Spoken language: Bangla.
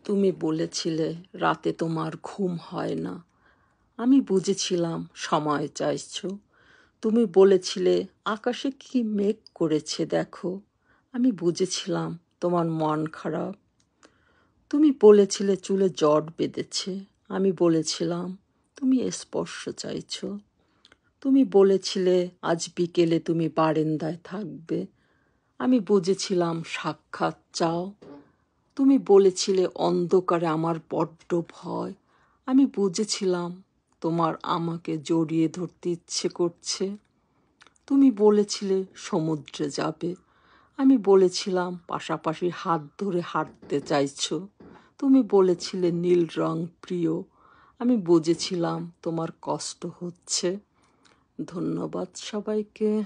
তুমি বলেছিলে রাতে তোমার ঘুম হয় না। আমি বুঝেছিলাম সময় চাইছো। তুমি বলেছিলে আকাশে কি মেঘ করেছে দেখো। আমি বুঝেছিলাম তোমার মন খারাপ। তুমি বলেছিলে চুলে জট বেঁধেছে। আমি বলেছিলাম তুমি স্পর্শ চাইছো। তুমি বলেছিলে আজ বিকেলে তুমি বারান্দায় থাকবে। আমি বুঝেছিলাম সাক্ষাৎ চাও। তুমি বলেছিলে অন্ধকারে আমার বড্ড ভয়। আমি বুঝেছিলাম তোমার আমাকে জড়িয়ে ধরতে ইচ্ছে করছে। তুমি বলেছিলে সমুদ্রে যাবে। আমি বলেছিলাম পাশাপাশি হাত ধরে হাঁটতে চাইছো। তুমি বলেছিলে নীল রং প্রিয়। আমি বুঝেছিলাম তোমার কষ্ট হচ্ছে। ধন্যবাদ সবাইকে।